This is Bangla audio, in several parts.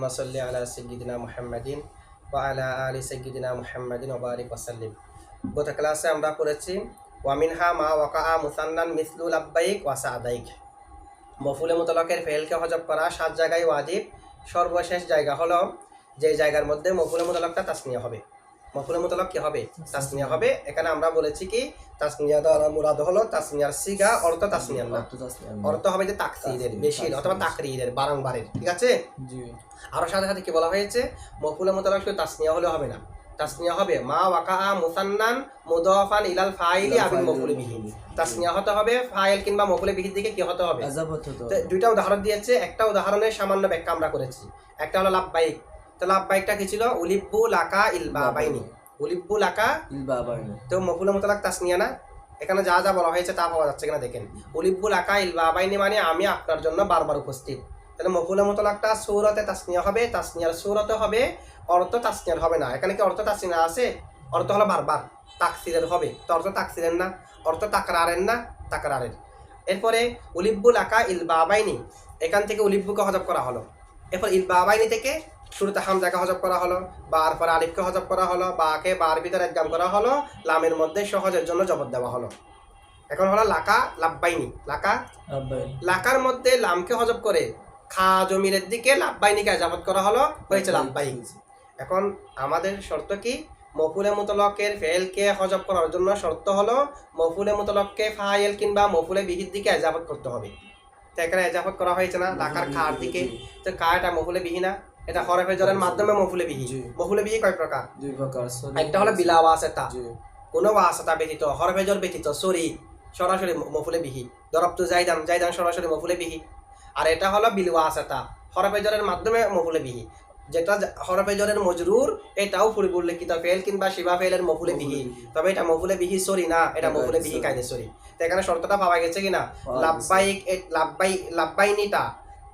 মাসাল্লি আলা সাইয়্যিদিনা মুহাম্মাদিন ওয়া আলা আলি সাইয়্যিদিনা মুহাম্মাদিন ওয়া বারিক ওয়া সাল্লিম। গত ক্লাসে আমরা পড়েছি ওয়া মিনহা মা ওয়াকাআ মুসান্নান মিসলু লাব্বাইক ওয়া সাদাইক। মফউলে মুতলাকের ফেলকে হজব করা 7 জায়গায় ওয়াজিব। সর্বশেষ জায়গা হলো যে জায়গার মধ্যে মফউলে মুতলাকটা তাসনিয়া হবে। মফউলে মুতলাক কি হবে? তাসনিয়া হবে। এখানে আমরা বলেছি কি তাসনিয়া দ্বারা মুরাদ হলো তাসনিয়ার সিগা, অর্থ তাসনিয়ার না, অর্থ হবে যে তাকসীরের, বেশির অথবা তাকরীরের, বারংবারের। ঠিক আছে জি। আরো সাথে সাথে কি বলা হয়েছে, মফউলে মুতলাক শুধু তাসনিয়া হলে হবে না, তাসনিয়া হবে মা ওয়াকাআ মুসান্নান মুদাফান ইলাল ফাইলি আবিল মফউল বিহি। তাসনিয়া হতে হবে, ফাইল কিংবা মফউল বিহির দিকে কি হতে হবে? দুইটা উদাহরণ দিয়েছে। একটা উদাহরণের সামান্য ব্যাখ্যা আমরা করেছি। একটা হলো লাব্বাইক। তো লাব্বাইকটা কি ছিল? উলিব্বু লাকা ইল বাবাইনি, উলিব্বু লাকা ইল বাবাইনি। তো মফউল মুতলাক তাসনিয়া না? এখানে যা যা বলা হয়েছে তা পাওয়া যাচ্ছে কিনা দেখেন। উলিব্বু লাকা ইল বাবাইনি মানে আমি আপনার জন্য বারবার উপস্থিত। তাহলে মফউল মুতলাকটা সূরতে তাসনিয়া হবে, তাসনিয়ার সূরতে হবে, অর্থ তাসনিয়ার হবে না। এখানে কি অর্থ তাসনিয়া আছে? অর্থ হলো বারবার, তাকসিরের হবে। তো অর্থ তাকসিরের না, অর্থ তাকরারের না, তাকরারের। এরপরে উলিব্বু লাকা ইল বাবাইনি, এখান থেকে উলিব্বুকে হজব করা হলো। এরপর ইল বাবাইনি থেকে শুরুতে হামজাকে হজব করা হলো, বার পরে আলিফকে হজব করা হলো, বাকে বার ভিতরে একগাম করা হলো, লামের মধ্যে সহজের জন্য জবর দেওয়া হলো। এখন হলো লাকা লাব্বাইনি। লাকা লাকার মধ্যে লামকে হজব করে খা জমিরের দিকে লাব্বাইনিকে ইজাফত করা হলো, হয়েছে লাব্বাইক। এখন আমাদের শর্ত কি? মফউলে মুতলাকের ফেলকে হজব করার জন্য শর্ত হলো মফউলে মুতলাককে ফাইল কিংবা মফউলে বিহির দিকে ইজাফত করতে হবে। তো এখানে ইজাফত করা হয়েছে না লাকার খার দিকে। তো কা এটা মফউলে বিহি না, এটা হরফে জরের মাধ্যমে মফউলে বিহি। মফউলে বিহি কয় প্রকার? দুই প্রকার। একটা হলো বিলা ওয়াসিতা, কোনো ওয়াসিতা ব্যতীত, হরফে জর ব্যতীত, সরাসরি মফউলে বিহি। দরবতু জাইদান, জাইদান সরাসরি মফউলে বিহি। আর এটা হলো বিল ওয়াসিতা, হরফে জরের মাধ্যমে মফউলে বিহি। যেটা হরফে জরের মজরুর, এটাও পরিবর্লিখিত ফেল কিংবা শিবা ফেলের মফউলে বিহি, তবে এটা মফউলে বিহি সরি না, এটা মফউলে বিহি কায়দে সরি। তো এখানে শর্তটা পাওয়া গেছে কিনা? লাব্বাইক লাব্বাইনিটা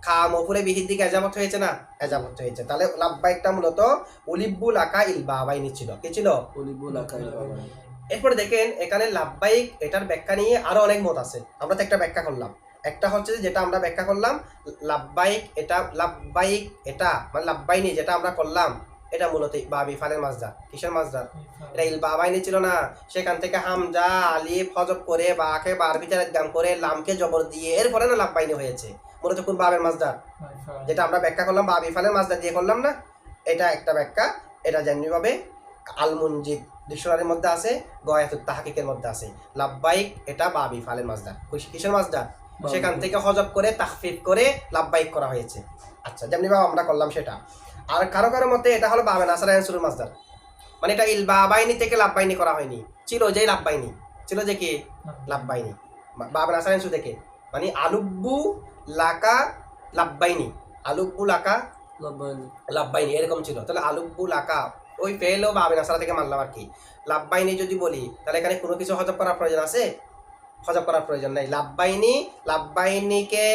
খা মফউলে বিহির দিকে ইজাফত হয়েছে না? ইজাফত হয়েছে। তাহলে লাব্বাইকটা মূলত উলিব্বু লাকা ইল বাবাইনি ছিল। কি ছিল? উলিব্বু লাকা ইল বাবাইনি। এরপরে দেখেন এখানে লাব্বাইক এটার ব্যাখ্যা নিয়ে আরো অনেক মত আছে। আমরা তো একটা ব্যাখ্যা করলাম। একটা হচ্ছে যেটা আমরা ব্যাখ্যা করলাম লাব্বাইক, এটা লাব্বাইক এটা মানে লাব্বাইনি যেটা আমরা করলাম, এটা মূলত বাবি ফালের মাজদার। কিসের মাজদার? এটা ইল বাবাইনি ছিল না, সেখান থেকে হামজা আলিফ হজব করে বাকে বার ভিতরে একদম করে লামকে জবর দিয়ে এরপরে না লাব্বাইনি হয়েছে। মূলত কোন বাবের মাজদার? যেটা আমরা ব্যাখ্যা করলাম বাবি ফালের মাজদার দিয়ে করলাম না, এটা একটা ব্যাখ্যা। এটা যেমনি ভাবে আল মুনজিদ ডিকশনারির মধ্যে আছে, গয়াতুত তাহকিকের মধ্যে আছে। লাব্বাইক এটা বাবি ফালের মাজদার। কিসের মাজদার? সেখান থেকে হজব করে তাখফিফ করে লাব্বাইক করা হয়েছে। আচ্ছা, যেমনি ভাবে আমরা করলাম সেটা। আর কারো কারো মতে এটা হলো বাবে নাসারা আনসুরুল মাজদার, মানে এটা ইল বাবাইনি থেকে লাব্বাইনি করা হয়নি, ছিল যে লাব্বাইনি ছিল, যে কি লাব্বাইনি বাবে নাসারা আনসু থেকে, মানে আলুব্বু লাকা লাব্বাইনি, আলুব্বু লাকা লাব্বাইনি এরকম ছিল। তাহলে আলুব্বু লাকা ওই ফেলও বাবে নাসারা থেকে মানলাম আর কি। লাব্বাইনি যদি বলি তাহলে এখানে কোনো কিছু হজব করার প্রয়োজন আছে? হজব করার প্রয়োজন নাই। লাব্বাইনি, লাব্বাইনিকে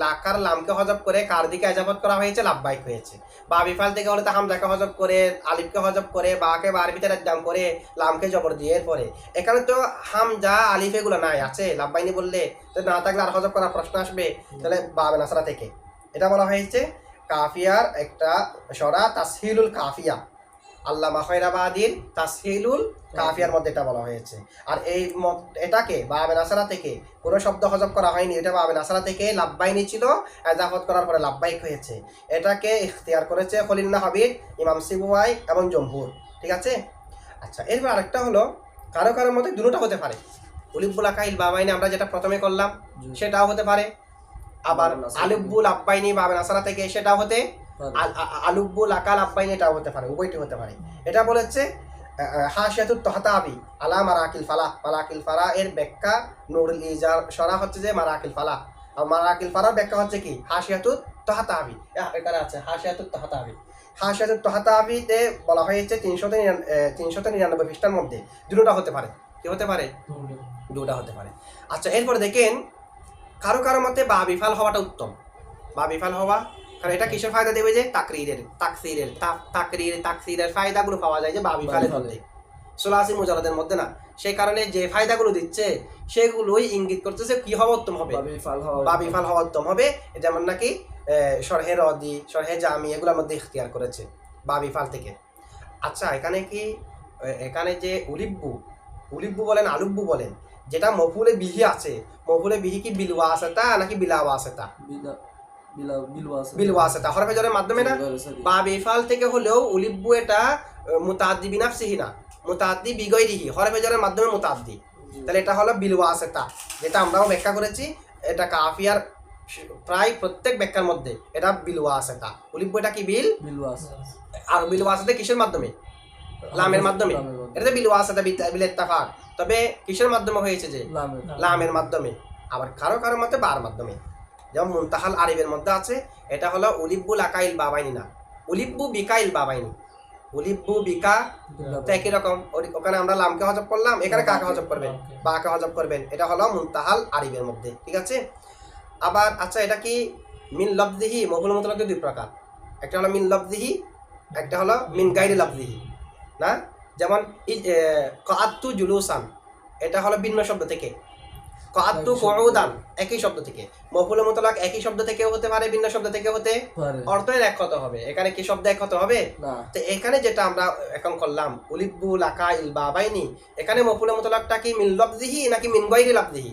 লাকার লামকে হজব করে কার দিকে ইজাফত করা হয়েছে? লাব্বাইক হয়েছে। বা বিফাল থেকে হলে তা হামজাকে হজব করে আলিফকে হজব করে বাকে বার ভিতরে একদম করে লামকে জবর দিয়ে এরপরে এখানে তো হামজা আলিফ এগুলো নাই, আছে লাব্বাইনি বললে তো না থাকলে আর হজব করার প্রশ্ন আসবে। তাহলে বাবে নাসরা থেকে এটা বলা হয়েছে কাফিয়ার একটা সরা, তাসহিলুল কাফিয়া, আল্লামা খয়রাবাদীর তাসহিলুল কাফিয়ার মধ্যে এটা বলা হয়েছে। আর এই এটাকে বাবে নাসারা থেকে কোনো শব্দ হজব করা হয়নি, এটা বাবে নাসারা থেকে লাব্বাইনি ছিল, ইজাফত করার পরে লাব্বাইক হয়েছে। এটাকে ইখতিয়ার করেছে খলিল হাবিব, ইমাম সিবুয়াই এবং জমহুর। ঠিক আছে। আচ্ছা, এরপর আরেকটা হলো কারো কারোর মধ্যে দুটোটা হতে পারে। উলিব্বুল আকাইল বাবাইনি আমরা যেটা প্রথমে করলাম সেটাও হতে পারে, আবার আলিব্বুল আব্বাইনি বাবে নাসারা থেকে সেটাও হতে, আলুব্বুল আকাল আব্বাইনি এটাও হতে পারে, উভয়টি হতে পারে। এটা বলেছে হাশিয়াতুত তাহতাবি আলা মারাকিল ফালাহ। মারাকিল ফালাহ এর ব্যাখ্যা নুরুল ইজার সরা হচ্ছে যে মারাকিল ফালাহ, আর মারাকিল ফালাহ ব্যাখ্যা হচ্ছে কি হাশিয়াতুত তাহতাবি। এখানে আছে হাশিয়াতুত তাহতাবি। হাশিয়াতুত তাহতাবিতে বলা হয়েছে 399 পৃষ্ঠার মধ্যে দুটোটা হতে পারে। কি হতে পারে? দুটোটা হতে পারে। আচ্ছা, এরপর দেখেন কারো কারো মতে বা বিফাল হওয়াটা উত্তম। বা বিফাল হওয়া, কারণ এটা কিসের ফায়দা দেবে? যে তাকরীরের, তাকসীরের ফায়দাগুলো পাওয়া যায় যে বা বিফালের মধ্যে, সুলাসি মুজাররাদের মধ্যে না। সেই কারণে যে ফায়দাগুলো দিচ্ছে সেগুলোই ইঙ্গিত করতেছে কি হওয়া উত্তম হবে, বা বিফাল হওয়া উত্তম হবে। যেমন নাকি শরহে রদি, শরহে জামি এগুলোর মধ্যে ইখতিয়ার করেছে বা বিফাল থেকে। আচ্ছা এখানে কি এখানে যে উলিব্বু, উলিব্বু বলেন আলুব্বু বলেন, যেটা মফুলে বিহি আছে, মফুলে বিহি কি বিলওয়া আছেতা নাকি বিলাওয়া আছেতা? বিলওয়া আছেতা, হরফে জরের মাধ্যমে না। বা বিফাল থেকে হলেও উলিব্বু এটা মুতাআদ্দি বিনাফসিহি না, মুতাআদ্দি বিগয়রিহি, হরফে জরের মাধ্যমে মুতাআদ্দি। তাহলে এটা হলো বিলওয়া আছেতা, যেটা আমরাও ব্যাখ্যা করেছি। এটা কাফিয়ার প্রায় প্রত্যেক ব্যাখ্যার মধ্যে এটা বিলওয়া আছেতা। উলিব্বু এটা কি বিল, আর বিলওয়া আছেতা কিসের মাধ্যমে? লামের মাধ্যমে। এটাতে বিলওয়া আছেতা বিল ইত্তেফাক, তবে কিসের মাধ্যমে হয়েছে? যে লামের মাধ্যমে। আবার কারো কারো মতে বার মাধ্যমে, যেমন মুনতাহাল আরিফের মধ্যে আছে, এটা হলো উলিব্বুল আকাইল বাবাইনি না, উলিব্বু বিকাইল বাবাইনি। উলিব্বু বিকা তো একই রকম, ওখানে আমরা লামকে হজব করলাম, এখানে কাকে হজব করবেন? বাকে হজব করবেন। এটা হলো মুনতাহাল আরিফের মধ্যে, ঠিক আছে। আবার আচ্ছা এটা কি মিন লফজিহি, মফুল মুতলাক দুই প্রকার, একটা হলো মিন লফজিহি, একটা হলো মিন গাইরি লফজিহি না। যেমন কাআত্তু জুলুসান, এটা হলো ভিন্ন শব্দ থেকে। কাআত্তু কুউদান একই শব্দ থেকে। মফুল মুতলাক একই শব্দ থেকেও হতে পারে, ভিন্ন শব্দ থেকে হতে, অর্থের এক হতে হবে। এখানে কি শব্দ এক হতে হবে? তো এখানে যেটা আমরা এখন করলাম উলিব্বু লাকাইল বাবাইনি, এখানে মফুল মুতলাকটা কি মিন লফজিহি নাকি মিন গাইরি লফজিহি?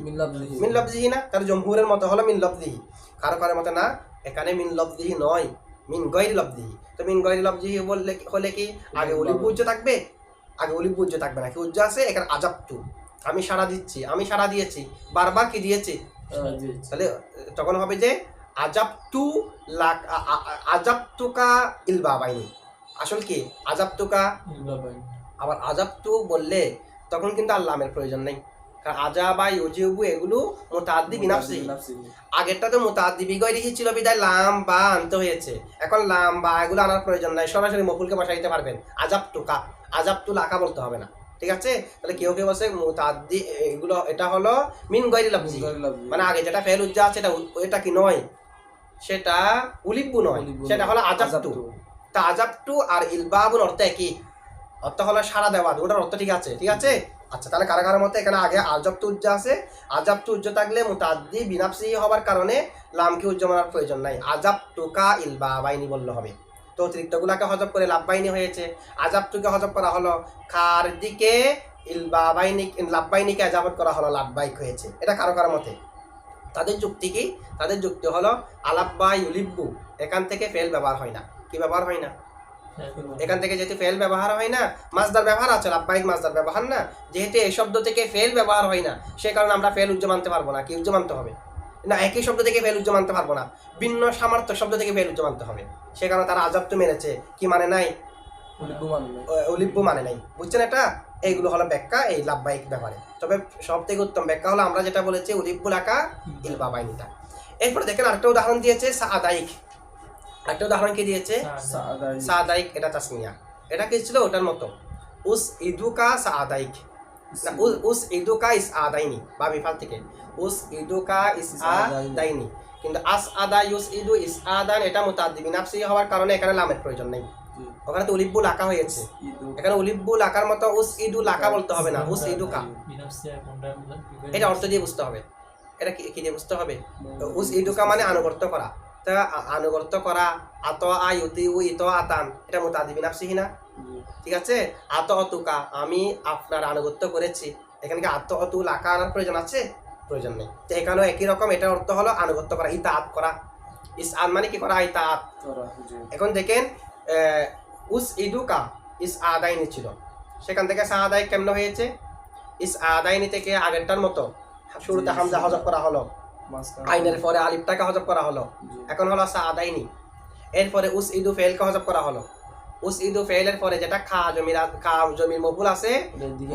মিন লফজিহি না, তার জমহুরের মত হলো মিন লফজিহি, কারো কারো মতে না, এখানে মিন লফজিহি নয়, মিন গাইরি লফজিহি। তো মিন গাইরি লফজিহি বললে হলে কি আগে উলিব্বু উজ্জ থাকবে? আগে উলিব্বু উজ্জ থাকবে না, কি উজ্জ আছে? এখানে আজাবতু, আমি সাড়া দিচ্ছি, আমি সাড়া দিয়েছি, বারবার কি দিয়েছি? তাহলে তখন হবে যে আজাবতু লাক আজাবতুকা ইল বাবাইনি। আসল কি আজাবতুকা, আবার আজাবতু বললে তখন কিন্তু আর লামের প্রয়োজন নেই, কারণ আজাবা ইউজিবু এগুলো মুতাআদ্দি বিনাফসিহি। আগেরটা তো মুতাআদ্দি বিগয়রিহি ছিল, বিদায় লাম বা আনতে হয়েছে। এখন লাম বা এগুলো আনার প্রয়োজন নাই, সরাসরি মফুলকে বসাই দিতে পারবেন। আজাবতুকা, আজাবতু লাকা বলতে হবে না, ঠিক আছে। তাহলে কেউ কেউ বলছে মুতাআদ্দি এগুলো, এটা হলো মিন গায়রি লাফজি, মানে আগে যেটা ফেল উজ্জা আছে এটা কি নয়, সেটা উলিব্বু নয়, সেটা হলো আজাবতু। তা আজাবতু আর ইলবাবুর অর্থ একই, অর্থ হলো সাড়া দেওয়া, দুটার অর্থ ঠিক আছে, ঠিক আছে। আচ্ছা তাহলে কারা কারোর মতে এখানে আগে আজাবতু উজ্জা আছে, আজাবতু উজ্জা থাকলে মুতাআদ্দি বিনাফসিহি হওয়ার কারণে লামকে উজ্জা মানার প্রয়োজন নাই, আজাবতুকা ইলবাবাইনি বললে হবে। তো অতিরিক্তগুলাকে হজব করে লাব্বাইনি হয়েছে, আজাবতুকে হজব করা হলো, খার দিকে ইলবাবাইনি লাব্বাইনিকে আজাবত করা হলো, লাব্বাইক হয়েছে। এটা কারো কারো মতে। তাদের যুক্তি কি? তাদের যুক্তি হলো আলাব্বা ইউলিব্বু, এখান থেকে ফেল ব্যবহার হয় না। কি ব্যবহার হয় না? এখান থেকে যেহেতু ফেল ব্যবহার হয় না, মাসদার ব্যবহার আছে, লাব্বাইক মাসদার ব্যবহার না, যেহেতু এই শব্দ থেকে ফেল ব্যবহার হয় না, সে কারণে আমরা ফেল উজ্জ মানতে পারবো না। কি উজ্জ মানতে হবে না? একই শব্দ থেকে ফেল উজ্জ মানতে পারবো না, ভিন্ন সামর্থ্য শব্দ থেকে ফেল উজ্জ মানতে হবে। সে কারণে তারা আজাবতু মেনেছে, কি মানে নাই? উলিব্বু মানে নাই। বুঝছেন? এটা এইগুলো হলো ব্যাখ্যা এই লাব্বাইক ব্যাপারে। তবে সব থেকে উত্তম ব্যাখ্যা হলো আমরা যেটা বলেছি উলিব্বু লাকা ইল বাবাইনিটা। এরপরে দেখেন আরেকটা উদাহরণ দিয়েছে সাআদাইক। একটা উদাহরণ কি দিয়েছে? সাআদাইক, এটা তাসমিয়া, এটা কি ছিল ওটার মতো, উস ইদুকা সাআদাইক না, উস ইদুকা ইস আদাইনি বা বিফাল থেকে উস ইদুকা ইস আদাইনি। কিন্তু আস আদা ইউস ইদু ইস আদান এটা মুতাআদ্দি বিনাফসিহি হওয়ার কারণে এখানে লামের প্রয়োজন নেই। ওখানে তো উলিব্বু লাকা হয়েছে, এখানে উলিব্বু লাকার মতো উস ইদু লাকা বলতে হবে না, উস ইদুকা। এটা অর্থ দিয়ে বুঝতে হবে। এটা কি দিয়ে বুঝতে হবে? উস ইদুকা মানে আনুগত্য করা। তা আনুগত্য করা, আত আয়ুতি উ ইত আতান, এটা মুতাআদ্দি বিনাফসিহি না, ঠিক আছে। আত অতুকা, আমি আপনার আনুগত্য করেছি, এখানে কি আত অতু লাকা আনার প্রয়োজন আছে? প্রয়োজন নেই। তো এখানেও একই রকম, এটা অর্থ হলো আনুগত্য করা, ইতাআত করা। ইস আন মানে কি করা? ইতাআত। এখন দেখেন উস ইদুকা ইস আদাইনি ছিল, সেখান থেকে সাআদাইক কেমন হয়েছে? ইস আদাইনি থেকে আগেরটার মতো শুরুতে হামজা হজব করা হলো, আইনের পরে আলিফটাকে হজব করা হলো, এখন হলো সাআদাইনি। এরপরে উস ইদু ফেলকে হজব করা হলো, উস ইদু ফেলের পরে যেটা খা জমির মফুল আছে,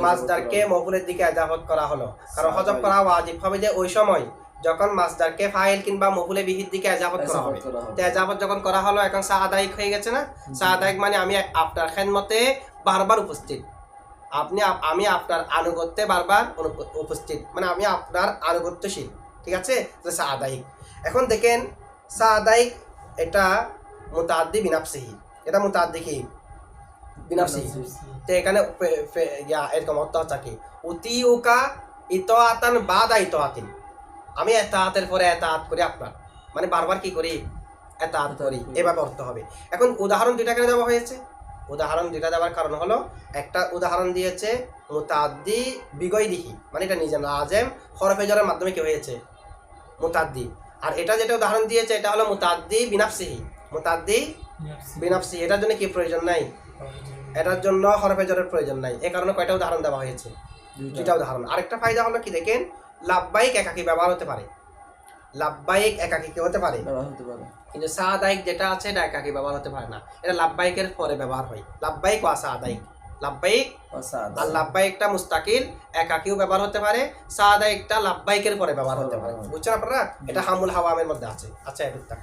মাসদারকে মফুলের দিকে ইজাফত করা হলো, কারণ হজব করা ওয়াজিব হবে যে ওই সময় যখন মাসদারকে ফাইল কিংবা মফুলে বিহির দিকে ইজাফত করা হবে। তো ইজাফত যখন করা হলো, এখন সাআদাইক হয়ে গেছে না? সাআদাইক মানে আমি আপনার খেদমতে বারবার উপস্থিত, আমি আপনার আনুগত্যে বারবার উপস্থিত, মানে আমি আপনার আনুগত্যশীল, ঠিক আছে। তো সাআদাইক। এখন দেখেন সাআদাইক এটা মুতাআদ্দি বিনাফসিহি, এটা মুতাআদ্দি কি? বিনাফসিহি। তো এখানে এরকম অর্থ হচ্ছে কি? উতিউকা ইতাআতান বাদা ইতাআতিন, আমি ইতাআতের পরে ইতাআত করি আপনার, মানে বারবার কি করি? এতাআত করি, এভাবে অর্থ হবে। এখন উদাহরণ দুইটা কেন দেওয়া হয়েছে? উদাহরণ দুইটা দেওয়ার কারণ হলো, একটা উদাহরণ দিয়েছে মুতাদ্দি বিগয়রিহি, মানে এটা নিজে লাজেম হরফে জরের মাধ্যমে কি হয়েছে মুতাদ্দি। আর এটা যেটা উদাহরণ দিয়েছে এটা হলো মুতাদ্দি বিনাফসিহি, মুতাদ্দি বিনাফসিহি, এটার জন্য কি প্রয়োজন নাই, এটার জন্য হরফে জরের প্রয়োজন নাই। এই কারণে কয়টা উদাহরণ দেওয়া হয়েছে? দুইটা উদাহরণ। আরেকটা ফায়দা হলো কি দেখেন, লাব্বাইক একাকী ব্যবহার হতে পারে, লাব্বাইক একাকী কি হতে পারে, কিন্তু সাদাইক যেটা আছে এটা একাকী ব্যবহার হতে পারে না, এটা লাব্বাইকের পরে ব্যবহার হয়। লাব্বাইক ওয়া সাদাইক, লাব্বাইক আর লাব্বাইকটা মুস্তাকিল একাকীও ব্যবহার হতে পারে, সাদাইকটা লাব্বাইকের পরে ব্যবহার হতে পারে। বুঝছেন আপনারা? এটা হামুল হাওয়ামের মধ্যে আছে। আচ্ছা, এটা